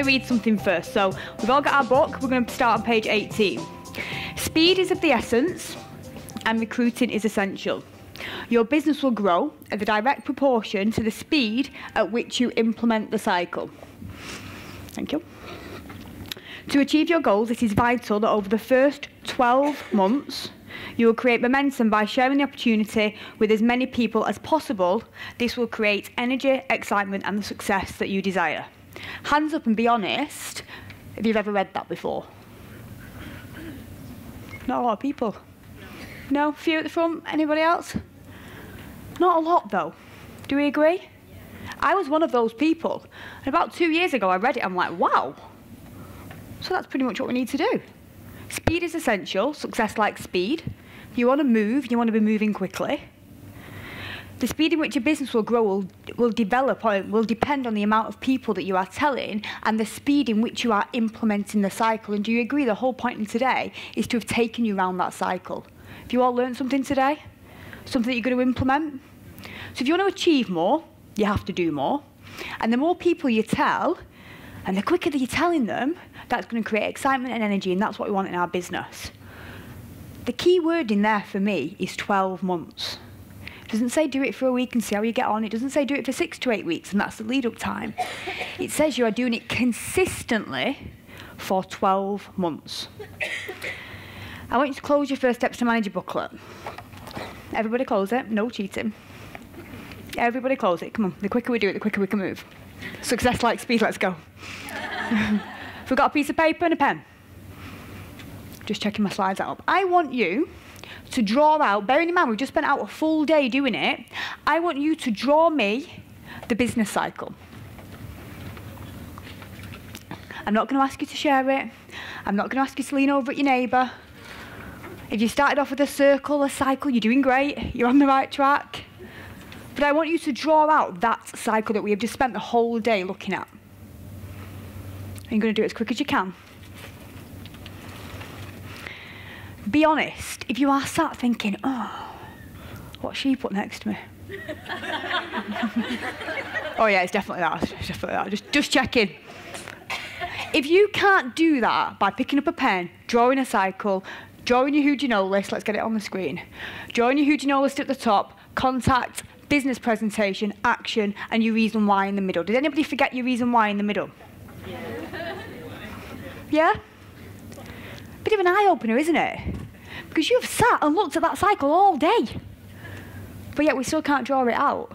read something first. So we've all got our book. We're going to start on page 18. Speed is of the essence, and recruiting is essential. Your business will grow at the direct proportion to the speed at which you implement the cycle. Thank you. To achieve your goals, it is vital that over the first 12 months, you will create momentum by sharing the opportunity with as many people as possible. This will create energy, excitement, and the success that you desire. Hands up and be honest if you've ever read that before. Not a lot of people. No? Few at the front? Anybody else? Not a lot, though. Do we agree? I was one of those people. And about 2 years ago, I read it. I'm like, wow. So that's pretty much what we need to do. Speed is essential. Success likes speed. If you want to move, you want to be moving quickly. The speed in which your business will grow will develop, or will depend on the amount of people that you are telling and the speed in which you are implementing the cycle. And do you agree the whole point of today is to have taken you around that cycle? Have you all learned something today? Something that you're going to implement? So if you want to achieve more, you have to do more. And the more people you tell, and the quicker that you're telling them, that's going to create excitement and energy, and that's what we want in our business. The key word in there for me is 12 months. It doesn't say do it for a week and see how you get on. It doesn't say do it for 6 to 8 weeks, and that's the lead-up time. It says you are doing it consistently for 12 months. I want you to close your First Steps to Manager booklet. Everybody close it. No cheating. Everybody close it. Come on. The quicker we do it, the quicker we can move. Success like speed. Let's go. Have we got a piece of paper and a pen? Just checking my slides out. I want you to draw out, bearing in mind we've just spent out a full day doing it, I want you to draw me the business cycle. I'm not going to ask you to share it. I'm not going to ask you to lean over at your neighbour. If you started off with a circle, a cycle, you're doing great. You're on the right track. But I want you to draw out that cycle that we have just spent the whole day looking at. And you're going to do it as quick as you can. Be honest. If you are sat thinking, oh, what's she put next to me? Oh yeah, it's definitely that. It's definitely that. Just checking. If you can't do that by picking up a pen, drawing a cycle, drawing your who do you know list, let's get it on the screen. Drawing your who do you know list at the top, contact, business presentation, action, and your reason why in the middle. Did anybody forget your reason why in the middle? Yeah? Bit of an eye-opener, isn't it? Because you've sat and looked at that cycle all day. But yet we still can't draw it out.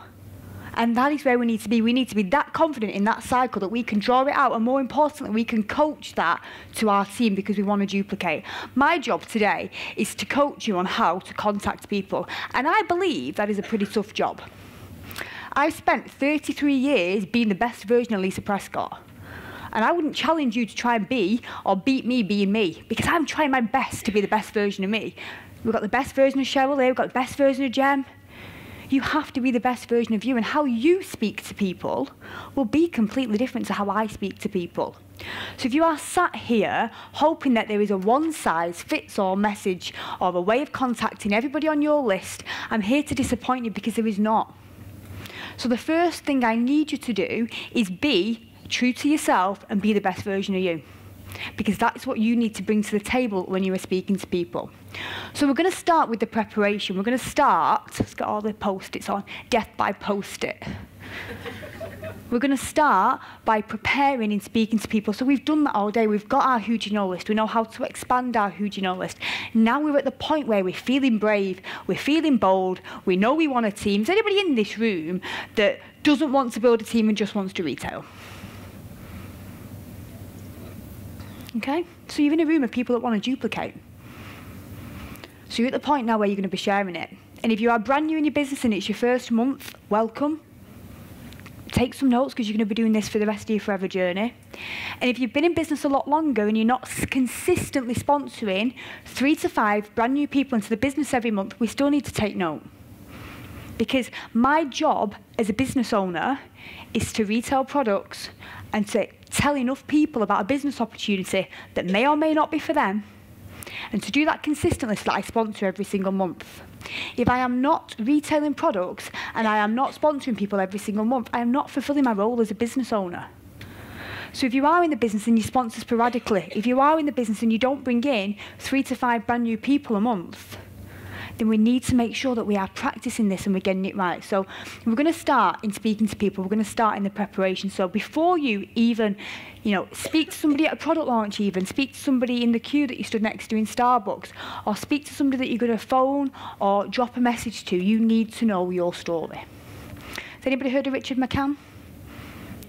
And that is where we need to be. We need to be that confident in that cycle that we can draw it out, and more importantly, we can coach that to our team because we want to duplicate. My job today is to coach you on how to contact people. And I believe that is a pretty tough job. I've spent 33 years being the best version of Lisa Prescott. And I wouldn't challenge you to try and be or beat me being me, because I'm trying my best to be the best version of me. We've got the best version of Cheryl here, we've got the best version of Jem. You have to be the best version of you, and how you speak to people will be completely different to how I speak to people. So if you are sat here hoping that there is a one-size-fits-all message or a way of contacting everybody on your list, I'm here to disappoint you because there is not. So the first thing I need you to do is be true to yourself and be the best version of you, because that's what you need to bring to the table when you are speaking to people. So we're going to start with the preparation. We're going to start, let's get all the post-its on, death by post-it. We're going to start by preparing and speaking to people. So we've done that all day. We've got our who do you know list. We know how to expand our who do you know list. Now we're at the point where we're feeling brave, we're feeling bold, we know we want a team. Is anybody in this room that doesn't want to build a team and just wants to retail? Okay, so you're in a room of people that want to duplicate. So you're at the point now where you're going to be sharing it. And if you are brand new in your business and it's your first month, welcome. Take some notes because you're going to be doing this for the rest of your forever journey. And if you've been in business a lot longer and you're not consistently sponsoring 3 to 5 brand new people into the business every month, we still need to take note. Because my job as a business owner is to retail products and to tell enough people about a business opportunity that may or may not be for them, and to do that consistently so that I sponsor every single month. If I am not retailing products and I am not sponsoring people every single month, I am not fulfilling my role as a business owner. So if you are in the business and you sponsor sporadically, if you are in the business and you don't bring in 3 to 5 brand new people a month, then we need to make sure that we are practicing this and we're getting it right. So we're going to start in speaking to people. We're going to start in the preparation. So before you even, speak to somebody at a product launch even, speak to somebody in the queue that you stood next to in Starbucks, or speak to somebody that you're going to phone or drop a message to, you need to know your story. Has anybody heard of Richard McCann?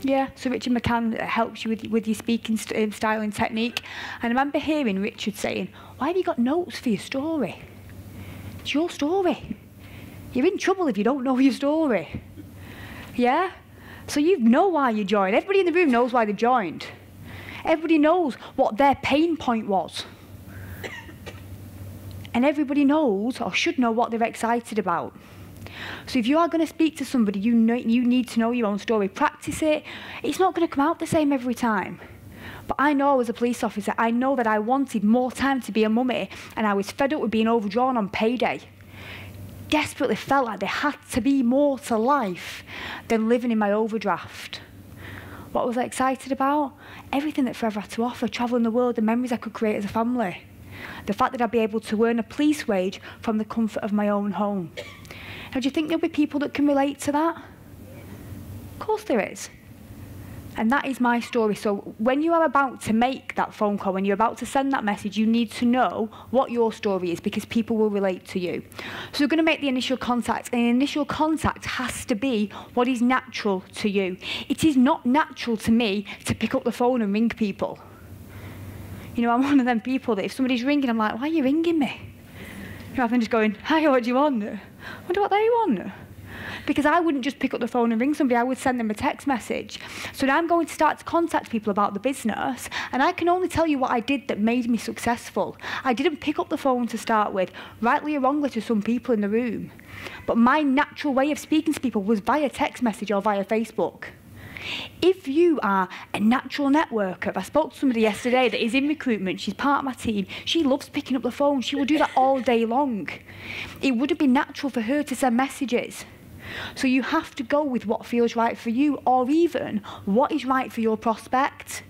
Yeah, so Richard McCann helps you with your speaking style and technique. And I remember hearing Richard saying, why have you got notes for your story? It's your story. You're in trouble if you don't know your story. Yeah? So you know why you joined. Everybody in the room knows why they joined. Everybody knows what their pain point was. And everybody knows, or should know, what they're excited about. So if you are going to speak to somebody, you need to know your own story. Practice it. It's not going to come out the same every time. But I know as a police officer, I know that I wanted more time to be a mummy, and I was fed up with being overdrawn on payday. Desperately felt like there had to be more to life than living in my overdraft. What was I excited about? Everything that Forever had to offer, travelling the world, the memories I could create as a family. The fact that I'd be able to earn a police wage from the comfort of my own home. Now, do you think there'll be people that can relate to that? Of course there is. And that is my story. So when you are about to make that phone call, when you're about to send that message, you need to know what your story is, because people will relate to you. So we're going to make the initial contact, and the initial contact has to be what is natural to you. It is not natural to me to pick up the phone and ring people. I'm one of them people that if somebody's ringing, I'm like, why are you ringing me? Rather than just going, hi, what do you want? I wonder what they want. Because I wouldn't just pick up the phone and ring somebody, I would send them a text message. So now I'm going to start to contact people about the business, and I can only tell you what I did that made me successful. I didn't pick up the phone to start with, rightly or wrongly to some people in the room. But my natural way of speaking to people was via text message or via Facebook. If you are a natural networker, I spoke to somebody yesterday that is in recruitment, she's part of my team, she loves picking up the phone, she will do that all day long. It would have been natural for her to send messages. So you have to go with what feels right for you, or even what is right for your prospect.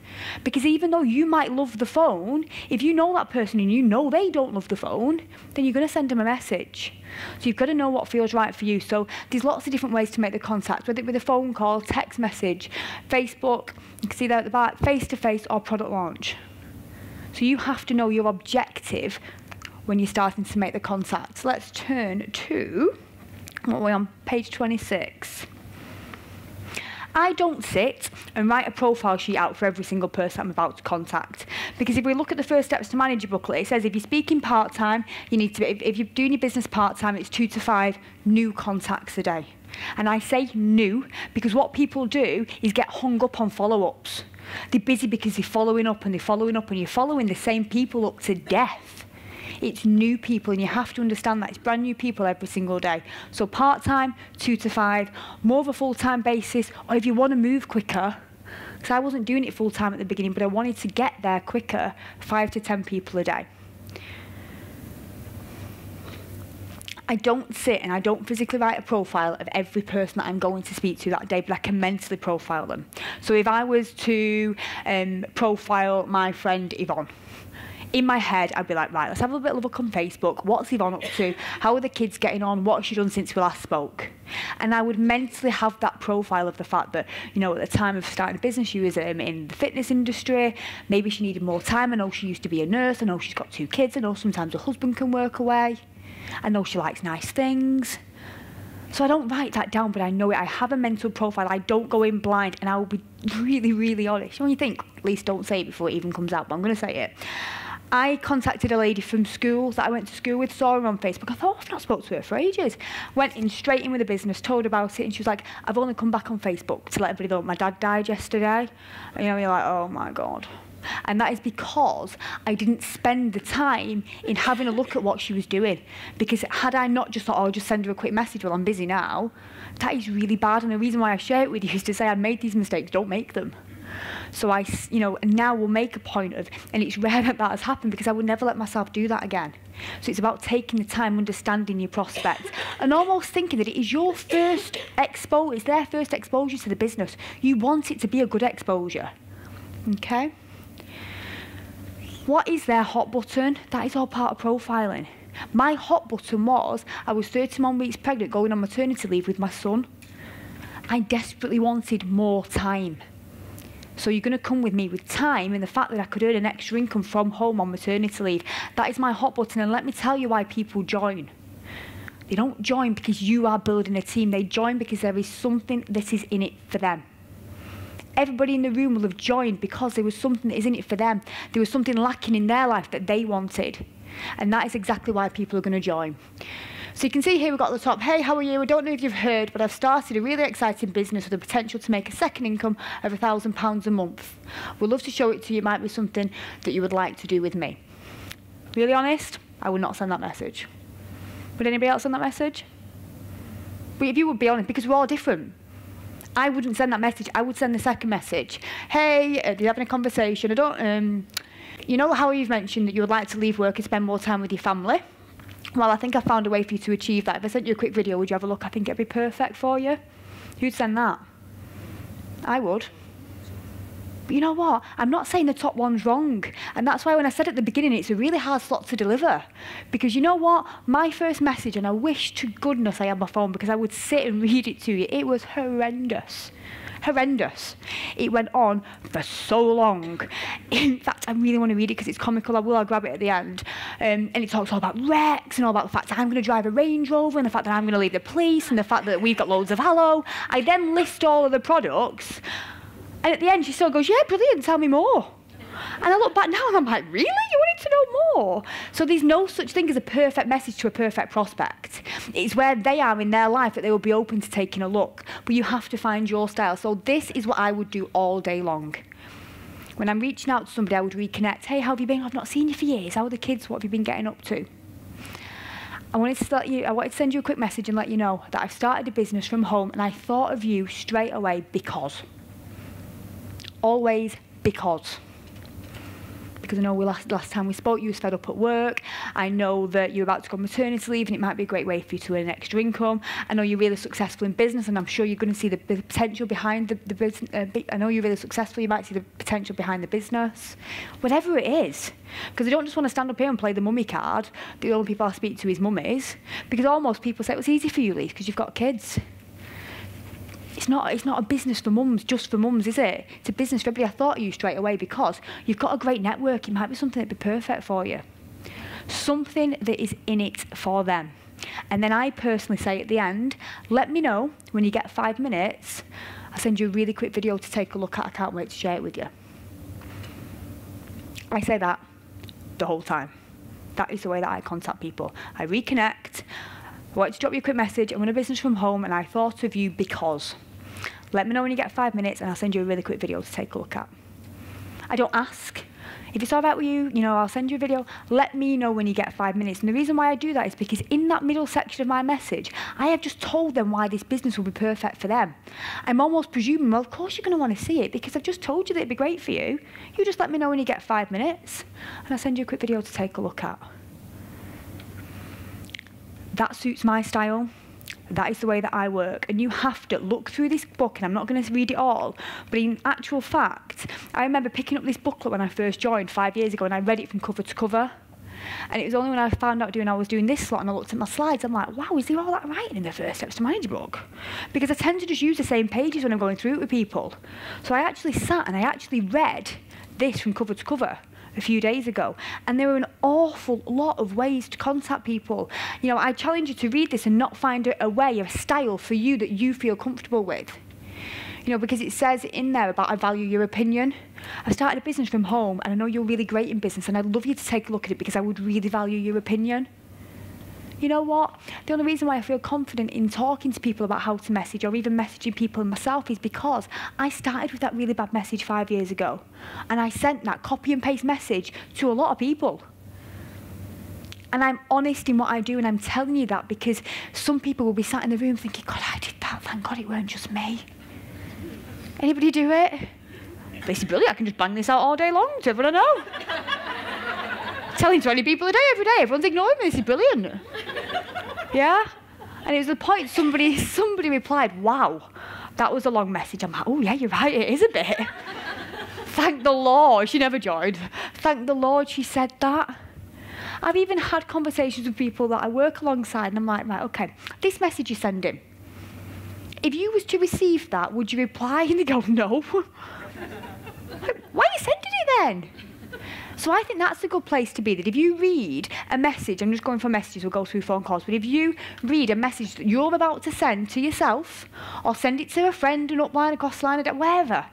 Because even though you might love the phone, if you know that person and you know they don't love the phone, then you're going to send them a message. So you've got to know what feels right for you. So there's lots of different ways to make the contact, whether it be a phone call, text message, Facebook, you can see there at the back, face-to-face or product launch. So you have to know your objective when you're starting to make the contact. So let's turn to... what are we on? Page 26. I don't sit and write a profile sheet out for every single person I'm about to contact. Because if we look at the first steps to manager booklet, it says if you're speaking part-time, you need to be, if you're doing your business part-time, it's 2 to 5 new contacts a day. And I say new because what people do is get hung up on follow-ups. They're busy because they're following up and they're following up, and you're following the same people up to death. It's new people, and you have to understand that it's brand new people every single day. So part-time, 2 to 5, more of a full-time basis, or if you want to move quicker, because I wasn't doing it full-time at the beginning, but I wanted to get there quicker, 5 to 10 people a day. I don't sit and I don't physically write a profile of every person that I'm going to speak to that day, but I can mentally profile them. So if I was to profile my friend Yvonne, in my head, I'd be like, right, let's have a little look on Facebook. What's Yvonne up to? How are the kids getting on? What has she done since we last spoke? And I would mentally have that profile of the fact that, at the time of starting a business, she was in the fitness industry. Maybe she needed more time. I know she used to be a nurse. I know she's got 2 kids. I know sometimes her husband can work away. I know she likes nice things. So I don't write that down, but I know it. I have a mental profile. I don't go in blind, and I will be really, really honest. When you think, at least don't say it before it even comes out, but I'm going to say it. I contacted a lady from school that I went to school with, saw her on Facebook. I thought, I've not spoken to her for ages. Went in straight in with the business, told her about it, and she was like, I've only come back on Facebook to let everybody know my dad died yesterday. And you're like, oh my God. And that is because I didn't spend the time in having a look at what she was doing. Because had I not just thought, I'll just send her a quick message while I'm busy now, that is really bad. And the reason why I share it with you is to say I made these mistakes, don't make them. So I, now will make a point of, and it's rare that that has happened because I would never let myself do that again. So it's about taking the time, understanding your prospect, and almost thinking that it is your first it's their first exposure to the business. You want it to be a good exposure. Okay? What is their hot button? That is all part of profiling. My hot button was, I was 31 weeks pregnant going on maternity leave with my son. I desperately wanted more time. So you're going to come with me with time and the fact that I could earn an extra income from home on maternity leave. That is my hot button, and let me tell you why people join. They don't join because you are building a team. They join because there is something that is in it for them. Everybody in the room will have joined because there was something that is in it for them. There was something lacking in their life that they wanted. And that is exactly why people are going to join. So you can see here we've got at the top, hey, how are you? I don't know if you've heard, but I've started a really exciting business with the potential to make a second income of £1,000 a month. We'd love to show it to you. It might be something that you would like to do with me. Really honest, I would not send that message. Would anybody else send that message? But if you would be honest, because we're all different. I wouldn't send that message. I would send the second message. Hey, do you have any conversation? You know how you've mentioned that you would like to leave work and spend more time with your family? Well, I think I found a way for you to achieve that. If I sent you a quick video, would you have a look? I think it'd be perfect for you. Who'd send that? I would. But you know what? I'm not saying the top one's wrong. And that's why when I said at the beginning, it's a really hard slot to deliver. Because you know what? My first message, and I wish to goodness I had my phone because I would sit and read it to you, it was horrendous. Horrendous. It went on for so long. In fact, I really want to read it because it's comical. I'll grab it at the end. And it talks all about wrecks and all about the fact that I'm going to drive a Range Rover and the fact that I'm going to leave the police and the fact that we've got loads of aloe. I then list all of the products. And at the end, she still goes, yeah, brilliant, tell me more. And I look back now and I'm like, really? You wanted to know more? So there's no such thing as a perfect message to a perfect prospect. It's where they are in their life that they will be open to taking a look. But you have to find your style. So this is what I would do all day long. When I'm reaching out to somebody, I would reconnect. Hey, how have you been? I've not seen you for years. How are the kids? What have you been getting up to? I wanted to send you a quick message and let you know that I've started a business from home and I thought of you straight away because. Always because. Because I know last time we spoke, you were fed up at work. I know that you're about to go on maternity leave and it might be a great way for you to earn extra income. I know you're really successful in business and I'm sure you're going to see the potential behind the business. I know you're really successful, you might see the potential behind the business. Whatever it is. Because I don't just want to stand up here and play the mummy card. The only people I speak to is mummies. Because almost people say, it was easy for you, Lee, because you've got kids. It's not a business for mums, just for mums, is it? It's a business for everybody. I thought of you straight away because you've got a great network. It might be something that'd be perfect for you. Something that is in it for them. And then I personally say at the end, let me know when you get 5 minutes. I'll send you a really quick video to take a look at. I can't wait to share it with you. I say that the whole time. That is the way that I contact people. I reconnect. I wanted to drop you a quick message. I'm in a business from home and I thought of you because. Let me know when you get 5 minutes and I'll send you a really quick video to take a look at. I don't ask. If it's all right with you, I'll send you a video. Let me know when you get 5 minutes. And the reason why I do that is because in that middle section of my message, I have just told them why this business will be perfect for them. I'm almost presuming, well, of course you're going to want to see it because I've just told you that it'd be great for you. You just let me know when you get 5 minutes and I'll send you a quick video to take a look at. That suits my style. That is the way that I work. And you have to look through this book, and I'm not going to read it all, but in actual fact, I remember picking up this booklet when I first joined 5 years ago, and I read it from cover to cover. And it was only when I found out I was doing this slot and I looked at my slides, I'm like, wow, is there all that writing in the First Steps to Manage book? Because I tend to just use the same pages when I'm going through it with people. So I actually sat and I actually read this from cover to cover a few days ago, and there were an awful lot of ways to contact people. I challenge you to read this and not find a way, a style for you that you feel comfortable with. Because it says in there about I value your opinion. I started a business from home and I know you're really great in business and I'd love you to take a look at it because I would really value your opinion. You know what? The only reason why I feel confident in talking to people about how to message or even messaging people myself is because I started with that really bad message 5 years ago. And I sent that copy and paste message to a lot of people. And I'm honest in what I do and I'm telling you that because some people will be sat in the room thinking, God, I did that. Thank God it weren't just me. Anybody do it? This is brilliant. I can just bang this out all day long to everyone I know. Telling 20 people a day, every day. Everyone's ignoring me. This is brilliant. Yeah? And it was the point somebody replied, wow, that was a long message. I'm like, oh, yeah, you're right. It is a bit. Thank the Lord. She never joined. Thank the Lord she said that. I've even had conversations with people that I work alongside, and I'm like, right, okay, this message you're sending, if you was to receive that, would you reply? And they go, no. Why are you sending it then? So I think that's a good place to be, that if you read a message, I'm just going for messages, we'll go through phone calls, but if you read a message that you're about to send to yourself, or send it to a friend, an upline, a crossline, wherever,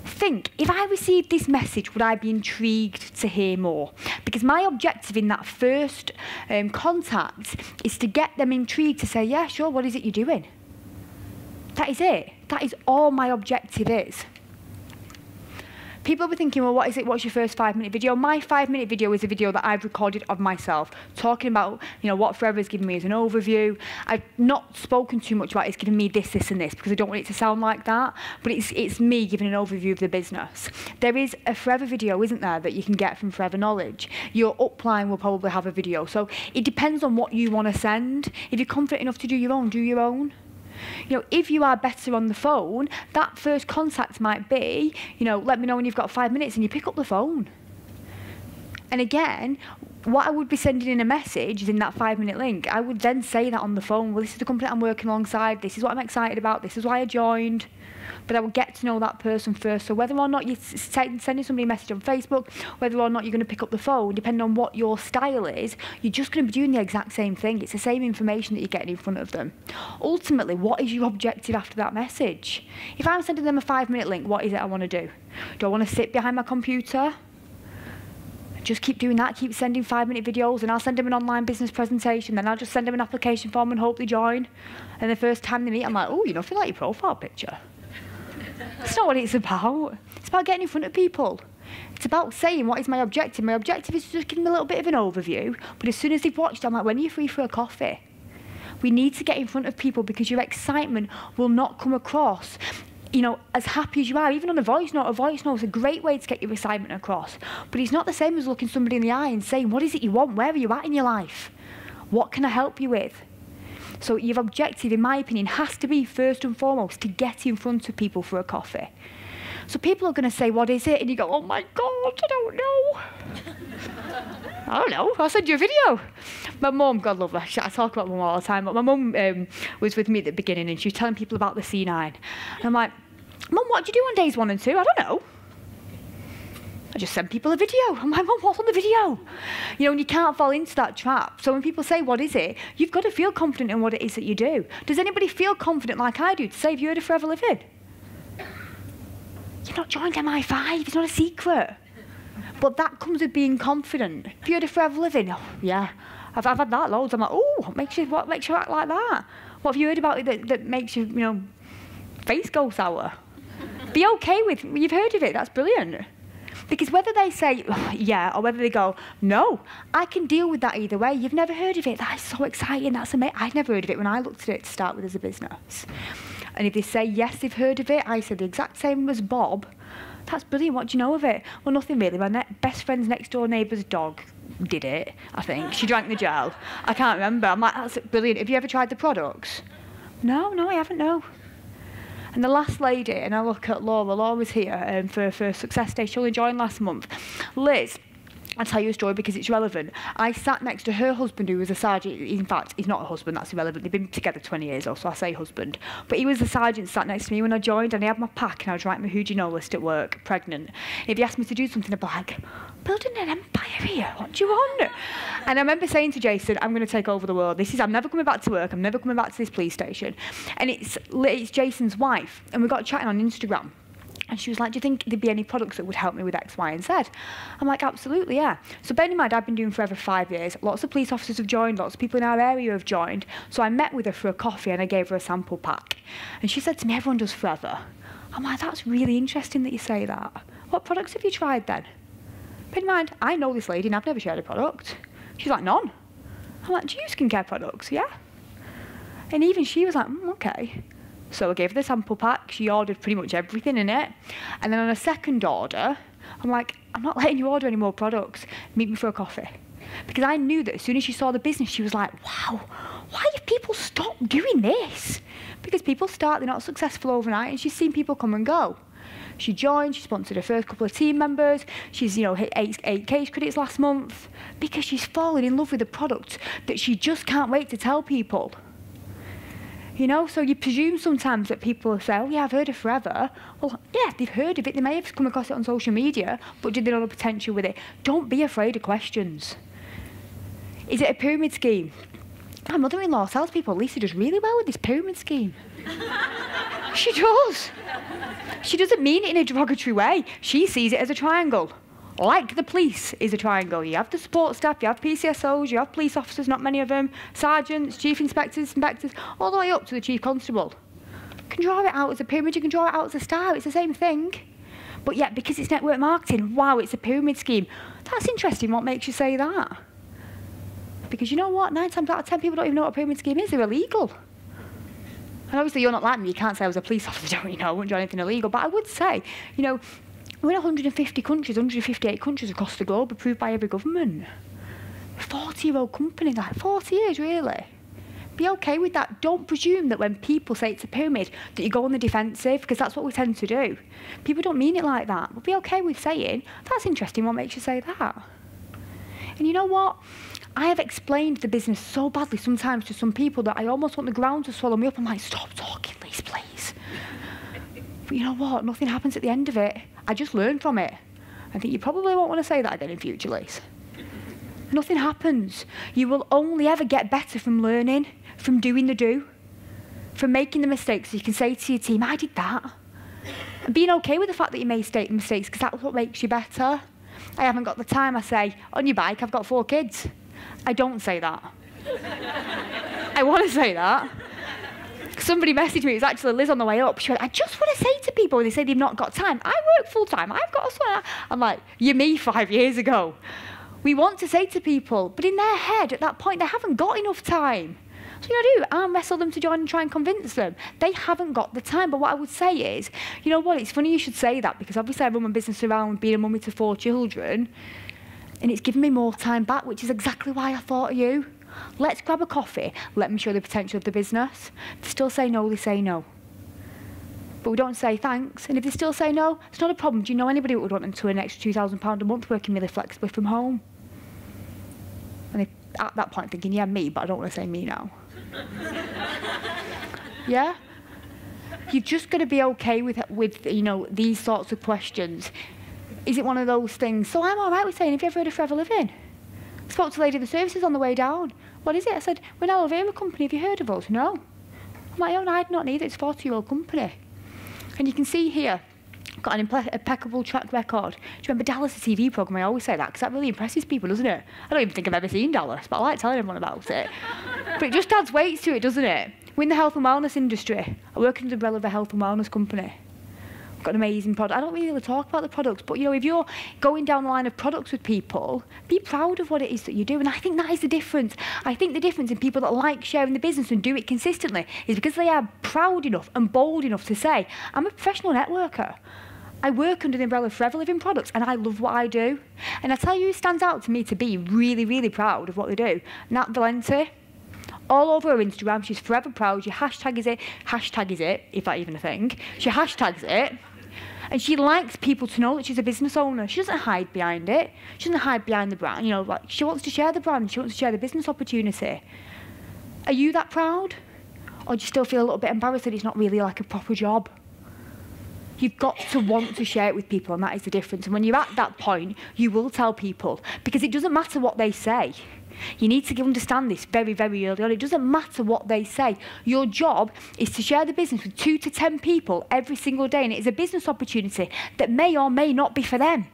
think, if I received this message, would I be intrigued to hear more? Because my objective in that first contact is to get them intrigued to say, yeah, sure, what is it you're doing? That is it. That is all my objective is. People will be thinking, well, what is it? What's your first 5-minute video? My 5-minute video is a video that I've recorded of myself, talking about, what Forever's given me as an overview. I've not spoken too much about it's given me this, this, and this, because I don't want it to sound like that. But it's me giving an overview of the business. There is a Forever video, isn't there, that you can get from Forever Knowledge. Your upline will probably have a video. So it depends on what you want to send. If you're confident enough to do your own, do your own. If you are better on the phone, that first contact might be, let me know when you've got 5 minutes, and you pick up the phone. And again, what I would be sending in a message is in that 5-minute link. I would then say that on the phone, well, this is the company I'm working alongside, this is what I'm excited about, this is why I joined. But I would get to know that person first. So whether or not you're sending somebody a message on Facebook, whether or not you're going to pick up the phone, depending on what your style is, you're just going to be doing the exact same thing. It's the same information that you're getting in front of them. Ultimately, what is your objective after that message? If I'm sending them a 5-minute link, what is it I want to do? Do I want to sit behind my computer? Just keep doing that, keep sending 5-minute videos, and I'll send them an online business presentation, then I'll just send them an application form and hope they join. And the first time they meet, I'm like, oh, I feel like your profile picture. That's not what it's about. It's about getting in front of people. It's about saying, what is my objective? My objective is to just give them a little bit of an overview, but as soon as they've watched, I'm like, when are you free for a coffee? We need to get in front of people, because your excitement will not come across as happy as you are, even on a voice note. A voice note is a great way to get your excitement across. But it's not the same as looking somebody in the eye and saying, what is it you want? Where are you at in your life? What can I help you with? So your objective, in my opinion, has to be first and foremost to get in front of people for a coffee. So people are going to say, what is it? And you go, oh my God, I don't know. I don't know, I'll send you a video. My mum, God love her, I talk about mum all the time, but my mum was with me at the beginning, and she was telling people about the C9. And I'm like, Mum, what do you do on days 1 and 2? I don't know. I just send people a video. I'm like, Mum, what's on the video? And you can't fall into that trap. So when people say, what is it? You've got to feel confident in what it is that you do. Does anybody feel confident like I do to say, have you heard of Forever Living? You've not joined MI5, it's not a secret. But that comes with being confident. Have you heard of Forever Living? Oh, yeah. I've had that loads. I'm like, oh, what makes you act like that? What have you heard about it that makes you, face go sour? Be okay with, you've heard of it, that's brilliant. Because whether they say, oh, yeah, or whether they go, no, I can deal with that either way. You've never heard of it. That is so exciting. That's amazing. I'd never heard of it when I looked at it to start with as a business. And if they say, yes, they've heard of it, I said the exact same as Bob. That's brilliant. What do you know of it? Well, nothing really. My best friend's next door neighbour's dog did it, I think. She drank the gel. I can't remember. I'm like, that's brilliant. Have you ever tried the products? No, I haven't, no. And the last lady, and I look at Laura was here for Success Day. She only joined last month. Liz, I'll tell you a story because it's relevant. I sat next to her husband, who was a sergeant. In fact, he's not a husband, that's irrelevant. They've been together 20 years or so, I say husband. But he was a sergeant, sat next to me when I joined, and I had my pack, and I was writing my who do you know list at work, pregnant. If he asked me to do something, I'd be like, building an empire here, what do you want? And I remember saying to Jason, I'm going to take over the world. I'm never coming back to work, I'm never coming back to this police station. And it's Jason's wife, and we got chatting on Instagram. And she was like, do you think there'd be any products that would help me with X, Y, and Z? I'm like, absolutely, yeah. So bear in mind, I've been doing Forever 5 years. Lots of police officers have joined, lots of people in our area have joined. So I met with her for a coffee and I gave her a sample pack. And she said to me, everyone does Forever. I'm like, that's really interesting that you say that. What products have you tried then? Bear in mind, I know this lady and I've never shared a product. She's like, none. I'm like, do you use skincare products? Yeah. And even she was like, okay. So I gave her the sample pack. She ordered pretty much everything in it. And then on a second order, I'm like, I'm not letting you order any more products. Meet me for a coffee. Because I knew that as soon as she saw the business, she was like, wow, why have people stopped doing this? Because people start, they're not successful overnight, and she's seen people come and go. She joined, she sponsored her first couple of team members, she's, hit eight case credits last month, because she's fallen in love with the product that she just can't wait to tell people. So you presume sometimes that people say, oh yeah, I've heard of Forever. Well, yeah, they've heard of it, they may have come across it on social media, but did they know the potential with it? Don't be afraid of questions. Is it a pyramid scheme? My mother-in-law tells people Lisa does really well with this pyramid scheme. She does. She doesn't mean it in a derogatory way. She sees it as a triangle. Like the police is a triangle. You have the support staff, you have PCSOs, you have police officers, not many of them, sergeants, chief inspectors, all the way up to the chief constable. You can draw it out as a pyramid, you can draw it out as a star, it's the same thing. But yet, because it's network marketing, wow, it's a pyramid scheme. That's interesting, what makes you say that? Because you know what, 9 times out of 10 people don't even know what a pyramid scheme is, they're illegal. And obviously you're not like me, you can't say I was a police officer, I wouldn't do anything illegal, but I would say, we're in 150 countries, 158 countries across the globe, approved by every government. A 40-year-old company, like 40 years really. Be okay with that. Don't presume that when people say it's a pyramid, that you go on the defensive, because that's what we tend to do. People don't mean it like that, but be okay with saying, that's interesting, what makes you say that? And you know what? I have explained the business so badly sometimes to some people that I almost want the ground to swallow me up. I'm like, stop talking, Lise, please. But you know what? Nothing happens at the end of it. I just learned from it. I think you probably won't want to say that again in future, Lise. Nothing happens. You will only ever get better from learning, from doing the do, from making the mistakes. So you can say to your team, I did that. And being okay with the fact that you made mistakes, because that's what makes you better. I haven't got the time, I say, on your bike, I've got 4 kids. I don't say that. I want to say that. Somebody messaged me, it was actually Liz on the way up. She went, I just want to say to people when they say they've not got time, I work full time, I've got a son. I'm like, you're me 5 years ago. We want to say to people, but in their head at that point, they haven't got enough time. So you know, arm wrestle them to join and try and convince them. They haven't got the time. But what I would say is, you know what, it's funny you should say that, because obviously I run my business around being a mummy to 4 children, and it's given me more time back, which is exactly why I thought of you. Let's grab a coffee, let me show the potential of the business. If they still say no, they say no. But we don't say thanks, and if they still say no, it's not a problem. Do you know anybody who would want them to earn an extra £2,000 a month working really flexibly from home? And they, at that point thinking, yeah, me, but I don't want to say me now. Yeah? You've just got to be okay with these sorts of questions. Is it one of those things? So I'm all right with saying, have you ever heard of Forever Living? I spoke to a lady in the services on the way down. What is it? I said, we're an aloe vera company. Have you heard of us? No. I'm like, oh, no, I'd not neither. It's a 40-year-old company. And you can see here, got an impeccable track record. Do you remember Dallas, the TV programme? I always say that, because that really impresses people, doesn't it? I don't even think I've ever seen Dallas, but I like telling everyone about it. But it just adds weight to it, doesn't it? We're in the health and wellness industry. I work under the umbrella of a health and wellness company. Got an amazing product. I don't really talk about the products, but if you're going down the line of products with people, be proud of what it is that you do. And I think that is the difference. I think the difference in people that like sharing the business and do it consistently is because they are proud enough and bold enough to say, I'm a professional networker. I work under the umbrella of Forever Living products and I love what I do. And I tell you who stands out to me to be really, really proud of what they do. Nat Valenti. All over her Instagram, she's forever proud. She hashtags it, if that's even a thing. She hashtags it. And she likes people to know that she's a business owner. She doesn't hide behind it. She doesn't hide behind the brand. She wants to share the brand. She wants to share the business opportunity. Are you that proud? Or do you still feel a little bit embarrassed that it's not really like a proper job? You've got to want to share it with people, and that is the difference. And when you're at that point, you will tell people, because it doesn't matter what they say. You need to understand this very, very early on. It doesn't matter what they say. Your job is to share the business with 2 to 10 people every single day, and it is a business opportunity that may or may not be for them.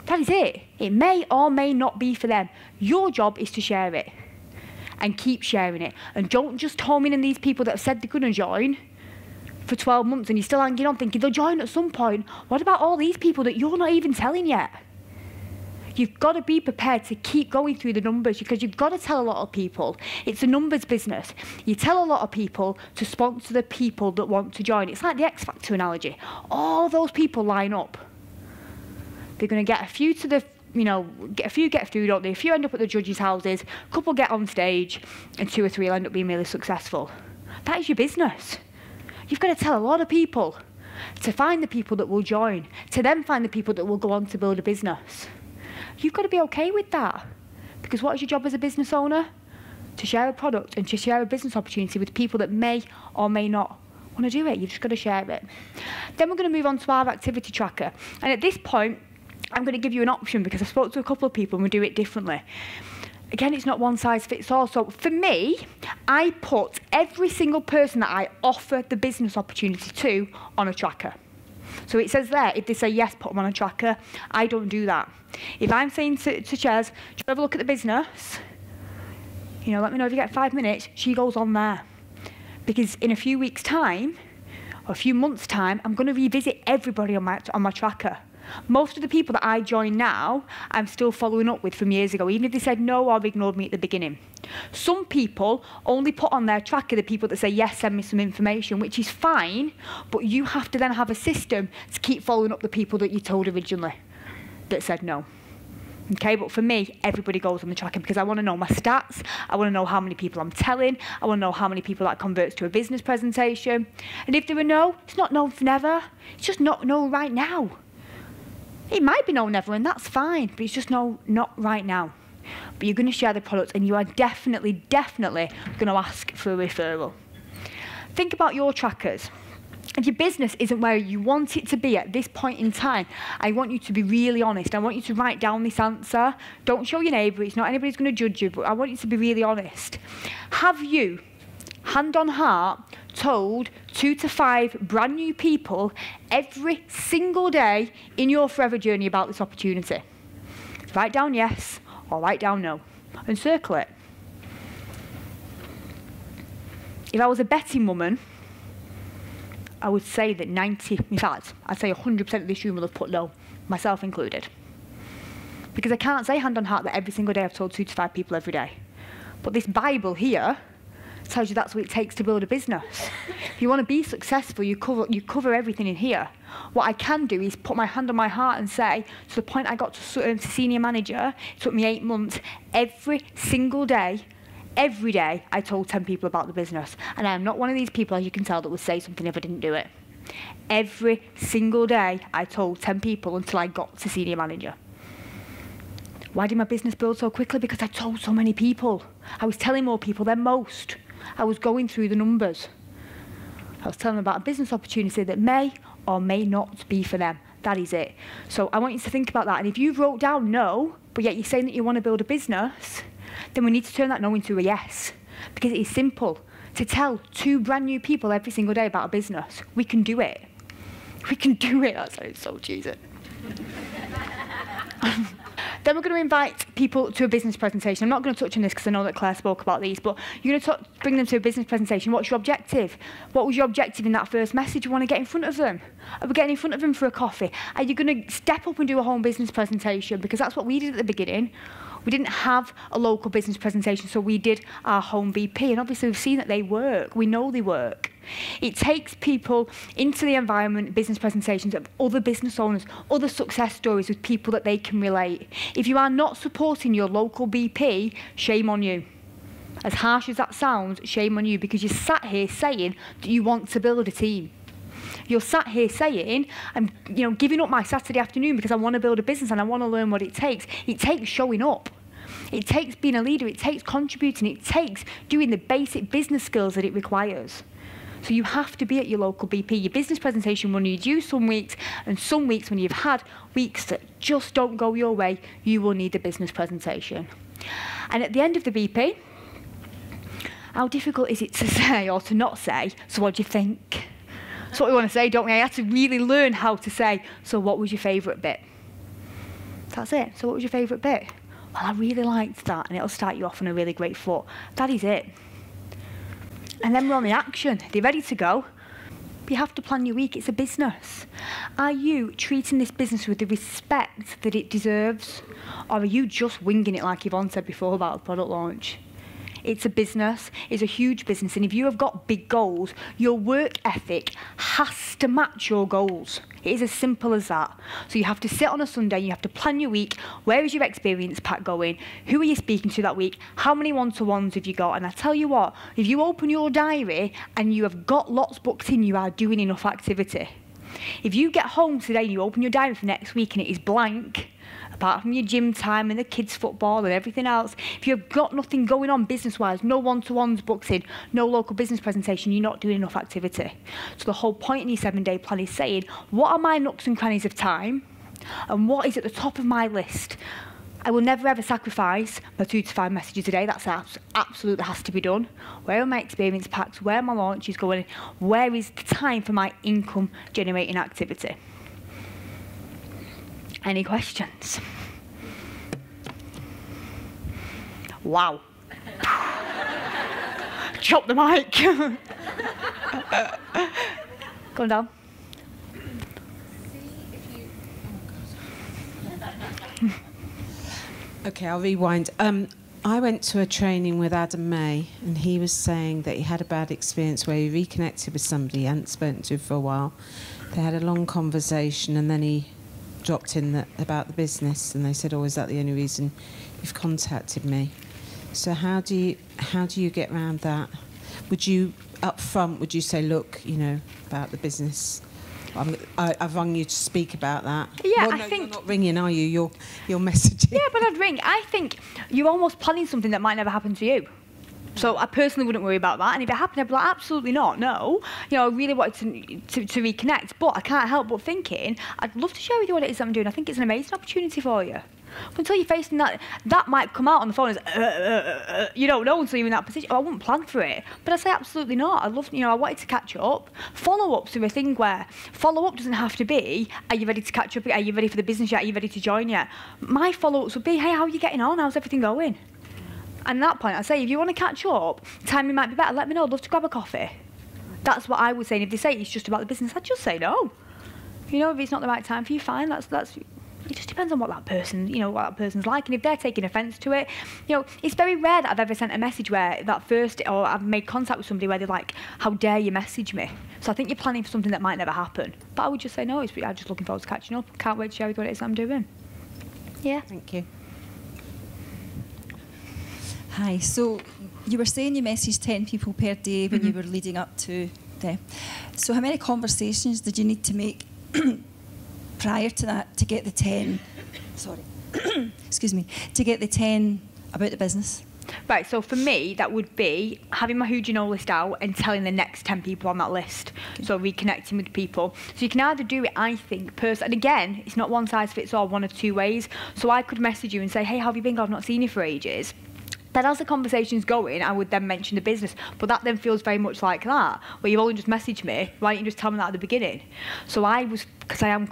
That is it. It may or may not be for them. Your job is to share it and keep sharing it. And don't just home in on these people that have said they're going to join for 12 months and you're still hanging on thinking they'll join at some point. What about all these people that you're not even telling yet? You've got to be prepared to keep going through the numbers, because you've got to tell a lot of people. It's a numbers business. You tell a lot of people to sponsor the people that want to join. It's like the X Factor analogy. All those people line up. They're going to get a few to the, get through, don't they? A few end up at the judges' houses, a couple get on stage, and 2 or 3 will end up being really successful. That is your business. You've got to tell a lot of people. to find the people that will join, to then find the people that will go on to build a business. You've got to be okay with that. Because what is your job as a business owner? To share a product and to share a business opportunity with people that may or may not want to do it. You've just got to share it. Then we're going to move on to our activity tracker. And at this point, I'm going to give you an option because I spoke to a couple of people and we do it differently. Again, it's not one size fits all. So for me, I put every single person that I offer the business opportunity to on a tracker. So it says there, if they say yes, put them on a tracker. I don't do that. If I'm saying to Ches, have a look at the business, let me know if you get 5 minutes, she goes on there. Because in a few weeks' time, or a few months' time, I'm going to revisit everybody on my tracker. Most of the people that I join now, I'm still following up with from years ago, even if they said no or ignored me at the beginning. Some people only put on their tracker the people that say, yes, send me some information, which is fine, but you have to then have a system to keep following up the people that you told originally that said no. Okay, but for me, everybody goes on the tracker because I want to know my stats, I want to know how many people I'm telling, I want to know how many people that converts to a business presentation. And if there were no, it's not no for never, it's just not no right now. It might be no never, and that's fine, but it's just no, not right now. But you're going to share the product, and you are definitely going to ask for a referral. Think about your trackers. If your business isn't where you want it to be at this point in time, I want you to be really honest. I want you to write down this answer. Don't show your neighbour. It's not anybody's going to judge you, but I want you to be really honest. Have you, hand on heart, told 2 to 5 brand new people every single day in your forever journey about this opportunity? Write down yes or write down no and circle it. If I was a betting woman, I would say that 90, in fact, I'd say 100% of this room will have put no, myself included. Because I can't say hand on heart that every single day I've told 2 to 5 people every day. But this Bible here tells you that's what it takes to build a business. If you want to be successful, you cover everything in here. What I can do is put my hand on my heart and say, to the point I got to senior manager, it took me 8 months, every single day, every day, I told 10 people about the business. And I'm not one of these people, as you can tell, that would say something if I didn't do it. Every single day, I told 10 people until I got to senior manager. Why did my business build so quickly? Because I told so many people. I was telling more people than most. I was going through the numbers. I was telling them about a business opportunity that may or may not be for them. That is it. So I want you to think about that. And if you wrote down no, but yet you're saying that you want to build a business, then we need to turn that no into a yes. Because it is simple to tell 2 brand new people every single day about a business. We can do it. We can do it. That sounds so cheesy. Then we're going to invite people to a business presentation. I'm not going to touch on this because I know that Claire spoke about these, but you're going to bring them to a business presentation. What's your objective? What was your objective in that first message? You want to get in front of them. Are we getting in front of them for a coffee? Are you going to step up and do a home business presentation? Because that's what we did at the beginning. We didn't have a local business presentation, so we did our home BP. And obviously we've seen that they work. We know they work. It takes people into the environment, business presentations of other business owners, other success stories with people that they can relate. If you are not supporting your local BP, shame on you. As harsh as that sounds, shame on you, because you're sat here saying that you want to build a team. You're sat here saying, I'm giving up my Saturday afternoon because I want to build a business and I want to learn what it takes. It takes showing up. It takes being a leader. It takes contributing. It takes doing the basic business skills that it requires. So you have to be at your local BP. Your business presentation will need you some weeks, and some weeks when you've had weeks that just don't go your way, you will need a business presentation. And at the end of the BP, how difficult is it to say or to not say, so what do you think? That's what we want to say, don't we? I had to really learn how to say, so what was your favourite bit? That's it. So what was your favourite bit? Well, I really liked that, and it'll start you off on a really great foot. That is it. And then we're on the action. They're ready to go. You have to plan your week. It's a business. Are you treating this business with the respect that it deserves? Or are you just winging it like Yvonne said before about a product launch? It's a business. It's a huge business. And if you have got big goals, your work ethic has to match your goals. It is as simple as that. So you have to sit on a Sunday, you have to plan your week. Where is your experience pack going? Who are you speaking to that week? How many one-to-ones have you got? And I tell you what, if you open your diary and you have got lots booked in, you are doing enough activity. If you get home today and you open your diary for next week and it is blank, apart from your gym time and the kids' football and everything else, if you've got nothing going on business-wise, no one-to-ones booked in, no local business presentation, you're not doing enough activity. So the whole point in your 7-day plan is saying, what are my nooks and crannies of time, and what is at the top of my list? I will never ever sacrifice my 2 to 5 messages a day. That's absolutely has to be done. Where are my experience packs? Where are my launches going? Where is the time for my income generating activity? Any questions? Wow. Chop the mic. Go on down. Okay, I'll rewind. I went to a training with Adam May, and he was saying that he had a bad experience where he reconnected with somebody he hadn't spoken to for a while. They had a long conversation, and then he dropped in about the business, and they said, "Oh, is that the only reason you've contacted me?" So how do you get around that? Would you, up front, would you say, "Look, you know, about the business, I've rung you to speak about that"? Yeah, well, no, I think... You're not ringing, are you? You're messaging. Yeah, but I'd ring. I think you're almost planning something that might never happen to you. So I personally wouldn't worry about that. And if it happened, I'd be like, absolutely not, no. You know, I really wanted to reconnect, but I can't help but thinking, I'd love to share with you what it is I'm doing. I think it's an amazing opportunity for you. But until you're facing that might come out on the phone as, you don't know until you're in that position. Oh, I wouldn't plan for it. But I say absolutely not. I love, you know, I wanted to catch up. Follow-ups are a thing where follow-up doesn't have to be, are you ready to catch up? Are you ready for the business yet? Are you ready to join yet? My follow-ups would be, hey, how are you getting on? How's everything going? And at that point, I say, if you want to catch up, timing might be better, let me know. I'd love to grab a coffee. That's what I would say. And if they say it's just about the business, I'd just say no. You know, if it's not the right time for you, fine. It just depends on what that person, you know, what that person's like. And if they're taking offence to it, you know, it's very rare that I've ever sent a message where that first, or I've made contact with somebody where they're like, how dare you message me? So I think you're planning for something that might never happen. But I would just say no, I'm just looking forward to catching up. Can't wait to share with you what it is I'm doing. Yeah. Thank you. Hi, so you were saying you messaged 10 people per day when you were leading up to them. So how many conversations did you need to make prior to that to get the 10, excuse me, to get the 10 about the business? Right, so for me, that would be having my who do you know list out and telling the next 10 people on that list. Okay. So reconnecting with people. So you can either do it, I think, and again, it's not one size fits all, one of two ways. So I could message you and say, hey, how have you been? I've not seen you for ages. Then as the conversation's going, I would then mention the business. But that then feels very much like that, where you've only just messaged me, why don't you just tell me that at the beginning? So I was, because I am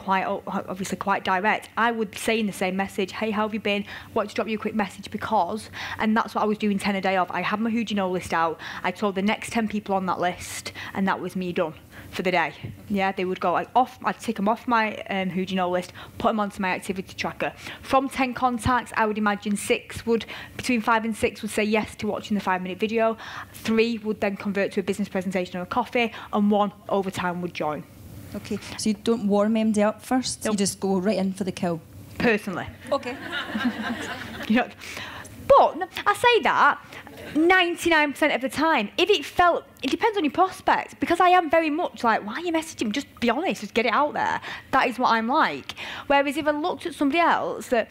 obviously quite direct, I would say in the same message, hey, how have you been? I wanted to drop you a quick message because, and that's what I was doing 10 a day of. I had my who do you know list out, I told the next 10 people on that list, and that was me done for the day. Yeah, they would go off, I'd tick them off my who do you know list, put them onto my activity tracker. From 10 contacts, I would imagine between 5 and 6 would say yes to watching the 5-minute video, 3 would then convert to a business presentation or a coffee, and 1 over time would join. Okay, so you don't warm MD up first, nope. You just go right in for the kill? Personally. Okay. You know, but I say that 99% of the time, if it depends on your prospect, because I am very much like, why are you messaging me? Just be honest, just get it out there. That is what I'm like. Whereas if I looked at somebody else that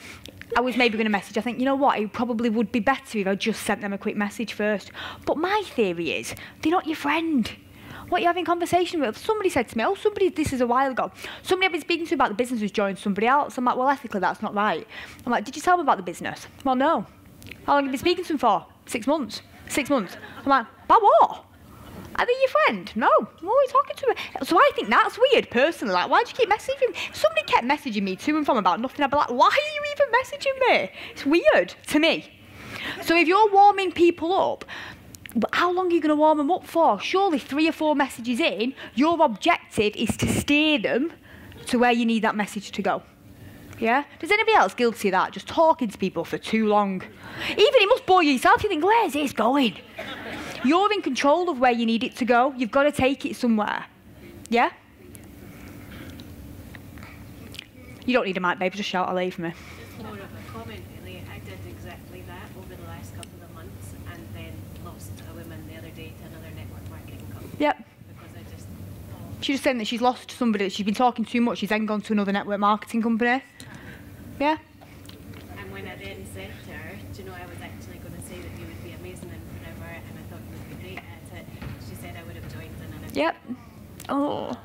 I was maybe going to message, I think, you know what, it probably would be better if I just sent them a quick message first. But my theory is, they're not your friend. What you're having conversation with. Somebody said to me, this is a while ago, somebody I've been speaking to about the business has joined somebody else. I'm like, well, ethically, that's not right. I'm like, did you tell them about the business? Well, no. How long have you been speaking to them for? 6 months. 6 months. I'm like, about what? Are they your friend? No. I'm always talking to them. So I think that's weird, personally. Like, why do you keep messaging me? If somebody kept messaging me to and from about nothing, I'd be like, why are you even messaging me? It's weird to me. So if you're warming people up, how long are you going to warm them up for? Surely 3 or 4 messages in, your objective is to steer them to where you need that message to go. Yeah? Does anybody else guilty of that? Just talking to people for too long. Even it must bore you yourself. You think, where's this going? You're in control of where you need it to go. You've got to take it somewhere. Yeah? You don't need a mic, babe. Just shout away from me. Just more of a comment, really. I did exactly that over the last couple of months, and then lost a woman the other day to another network marketing company. Yep. Because I just She's just saying that she's lost somebody that she's been talking too much. She's then gone to another network marketing company. Yeah. And when I then said to her, do you know, I was actually going to say that you would be amazing in Forever and I thought you would be great at it. She said I would have joined in and Yep. Oh.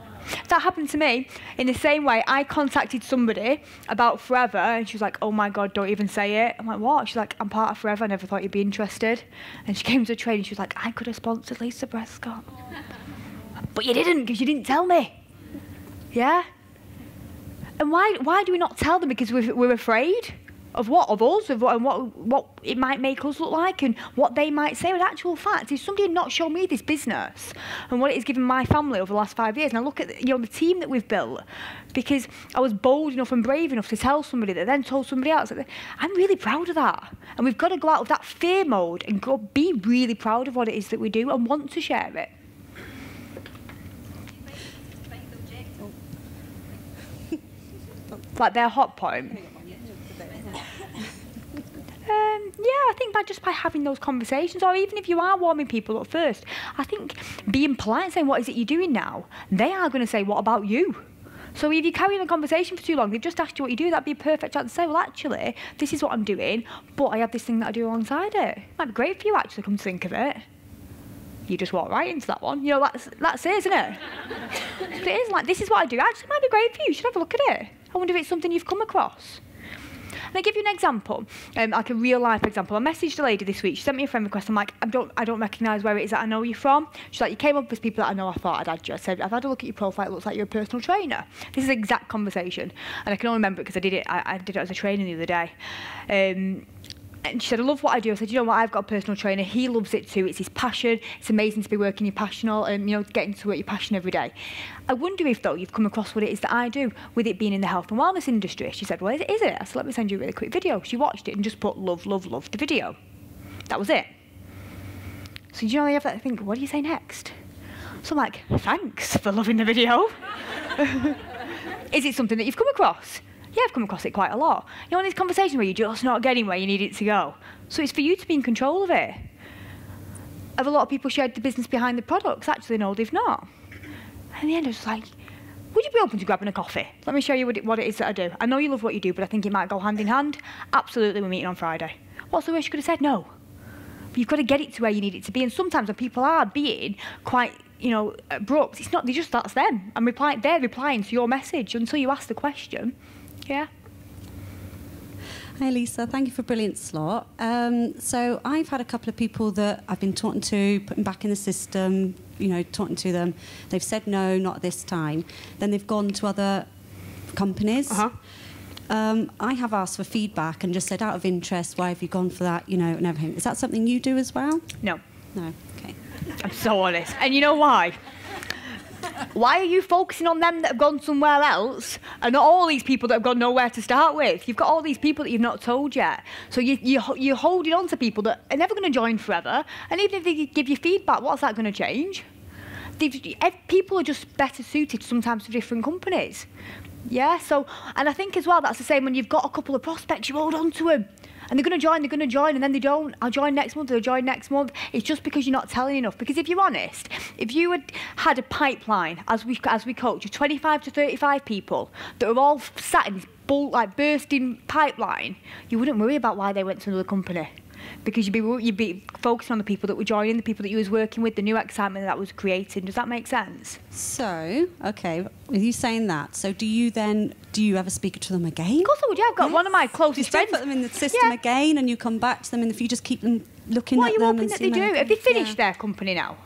That happened to me in the same way. I contacted somebody about Forever and she was like, oh my God, don't even say it. I'm like, what? She's like, I'm part of Forever. I never thought you'd be interested. And she came to a training. She was like, I could have sponsored Lisa Prescott. But you didn't because you didn't tell me. Yeah? And why do we not tell them? Because we're afraid of what? Of us? Of what it might make us look like and what they might say. But actual fact, if somebody had not shown me this business and what it has given my family over the last 5 years, and I look at the team that we've built, because I was bold enough and brave enough to tell somebody that then told somebody else, I'm really proud of that. And we've got to go out of that fear mode and go be really proud of what it is that we do and want to share it. Like their hot point. Yeah, I think by having those conversations, or even if you are warming people up first, I think being polite and saying, what is it you're doing now? They are going to say, what about you? So if you carry on a conversation for too long, they've just asked you what you do, that'd be a perfect chance to say, well, actually, this is what I'm doing, but I have this thing that I do alongside it. Might be great for you, actually, come to think of it. You just walk right into that one. You know, that's it, isn't it? But it is like, this is what I do. Actually, it might be great for you. You should have a look at it. I wonder if it's something you've come across. And I'll give you an example, like a real life example. I messaged a lady this week. She sent me a friend request. I'm like, I don't recognise where it is that I know you from. She's like, you came up with people that I know. I thought I'd had you. I said, I've had a look at your profile. It looks like you're a personal trainer. This is the exact conversation. And I can only remember it because I did it as a trainer the other day. And she said, I love what I do. I said, you know what, I've got a personal trainer. He loves it too. It's his passion. It's amazing to be working your passion, getting to work your passion every day. I wonder if, though, you've come across what it is that I do with it being in the health and wellness industry. She said, well, is it? I said, let me send you a really quick video. She watched it and just put love, love, love the video. That was it. So, you have that think, what do you say next? So I'm like, thanks for loving the video. Is it something that you've come across? Yeah, I've come across it quite a lot. You know, in these conversations where you're just not getting where you need it to go. So it's for you to be in control of it. Have a lot of people shared the business behind the products? Actually, no, they've not. And in the end, I was like, would you be open to grabbing a coffee? Let me show you what it is that I do. I know you love what you do, but I think it might go hand in hand. Absolutely, we're meeting on Friday. What's the worst you could have said? No. But you've got to get it to where you need it to be. And sometimes when people are being quite, abrupt, it's not, that's them. And they're replying to your message until you ask the question. Yeah. Hi Lisa, thank you for a brilliant slot. So I've had a couple of people that I've been talking to, putting back in the system, talking to them. They've said no, not this time. Then they've gone to other companies. I have asked for feedback and just said, out of interest, why have you gone for that, and everything. Is that something you do as well? No. No, okay. I'm so honest. And you know why? Why are you focusing on them that have gone somewhere else and not all these people that have got nowhere to start with? You've got all these people that you've not told yet. So you're holding on to people that are never going to join forever. And even if they give you feedback, what's that going to change? People are just better suited sometimes to different companies. Yeah, and I think as well, that's the same when you've got a couple of prospects, you hold on to them. And they're going to join, and then they don't. I'll join next month, they'll join next month. It's just because you're not telling enough. Because if you're honest, if you had a pipeline, as we coach, of 25 to 35 people that are all sat in this bursting pipeline, you wouldn't worry about why they went to another company. Because you'd be focusing on the people that were joining, the people that you was working with, the new excitement that was creating. Does that make sense? So, okay, with you saying that, so do you ever speak to them again? Of course I would, yeah. I've got one of my closest friends. You put them in the system again and you come back to them, and if you just keep them looking at them. What are you hoping that they do? Have they finished their company now?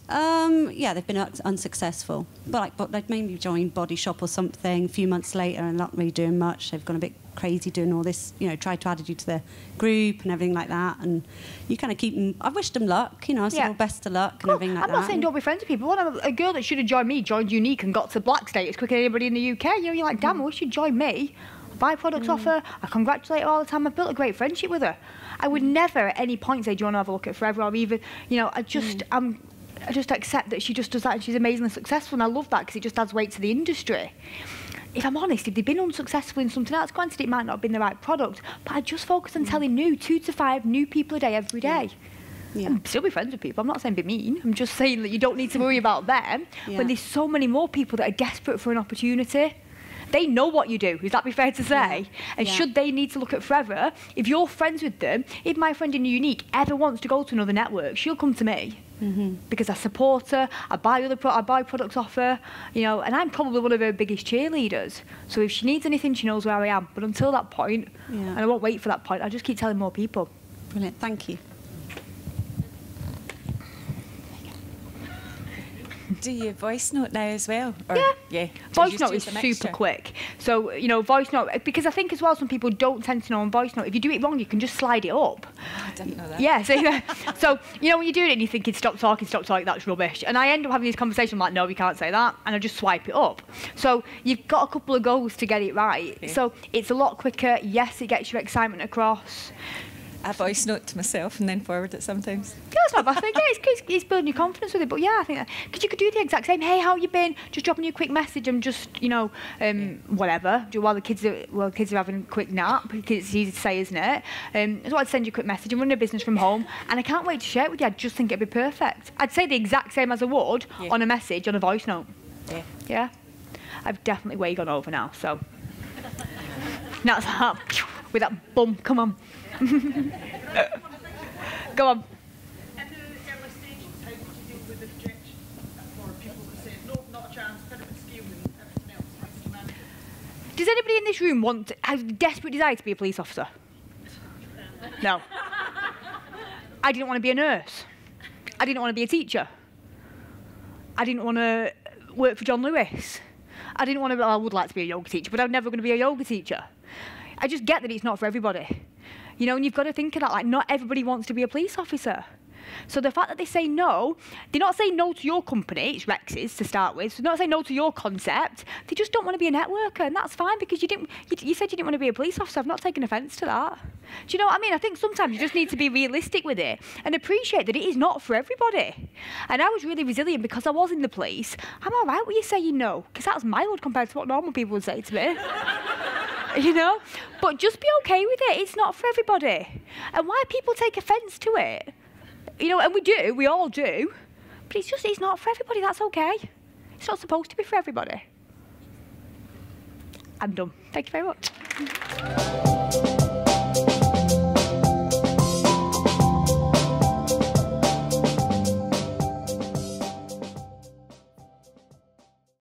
Yeah, they've been unsuccessful. But maybe joined Body Shop or something a few months later and not really doing much. They've gone a bit crazy doing all this, tried to add you to the group and everything like that. And you kind of keep them. I wished them luck, I said, well, best of luck and everything like that. I'm not saying don't be friends with people. A girl that should have joined me joined Unique and got to black status quicker than anybody in the UK. you're like, damn, I wish you'd join me. I buy products off her. I congratulate her all the time. I've built a great friendship with her. I would never at any point say, do you want to have a look at Forever, or even, I just accept that she just does that and she's amazingly successful, and I love that because it just adds weight to the industry. If I'm honest, if they've been unsuccessful in something else, granted it might not have been the right product, but I just focus on telling 2 to 5 new people a day every day. Yeah. And still be friends with people. I'm not saying be mean. I'm just saying that you don't need to worry about them when there's so many more people that are desperate for an opportunity. They know what you do. Would that be fair to say? Yeah. And should they need to look at forever, if you're friends with them, if my friend in Unique ever wants to go to another network, she'll come to me. Because I support her, I buy products off her, you know, and I'm probably one of her biggest cheerleaders. So if she needs anything, she knows where I am. But until that point, and I won't wait for that point, I just keep telling more people. Brilliant, thank you. Do you voice note now as well? Or, yeah. Do Voice you note use is a mixture? super quick. So, you know, voice note, because I think as well some people don't tend to know on voice note, if you do it wrong, you can just slide it up. Oh, I didn't know that. Yeah, so you know, when you're doing it and you're thinking, stop talking, that's rubbish. And I end up having these conversations, I'm like, no, you can't say that. And I just swipe it up. So you've got a couple of goes to get it right. Okay. So it's a lot quicker. Yes, it gets your excitement across. I voice note to myself and then forward it sometimes. Yeah, it's not a bad thing. Yeah, it's building your confidence with it. But yeah, I think that, because you could do the exact same. Hey, how you been? Just dropping you a quick message and just, you know, whatever. While the kids are having a quick nap, because it's easy to say, isn't it? So I'd send you a quick message. I'm running a business from home, and I can't wait to share it with you. I just think it'd be perfect. I'd say the exact same as I would on a message on a voice note. Yeah. Yeah, I've definitely way gone over now. So that's that with that bum. Come on. Go on. In the early stages, how did you deal with the rejection for people that said, no, not a chance, bit of a scheme and everything else? How did you manage it? Does anybody in this room has a desperate desire to be a police officer? No. I didn't want to be a nurse. I didn't want to be a teacher. I didn't want to work for John Lewis. I didn't want to. Well, I would like to be a yoga teacher, but I'm never going to be a yoga teacher. I just get that it's not for everybody. You know, and you've got to think of that, like, not everybody wants to be a police officer. So the fact that they say no, they're not saying no to your company, it's Rex's to start with, so they're not saying no to your concept, they just don't want to be a networker, and that's fine, because you said you didn't want to be a police officer. I've not taken offence to that. Do you know what I mean? I think sometimes you just need to be realistic with it and appreciate that it is not for everybody. And I was really resilient because I was in the police. I'm all right with you saying no, because that's mild compared to what normal people would say to me. You know? But just be okay with it. It's not for everybody. And why people take offence to it, you know, and we all do, but it's not for everybody. That's okay. It's not supposed to be for everybody. I'm done. Thank you very much.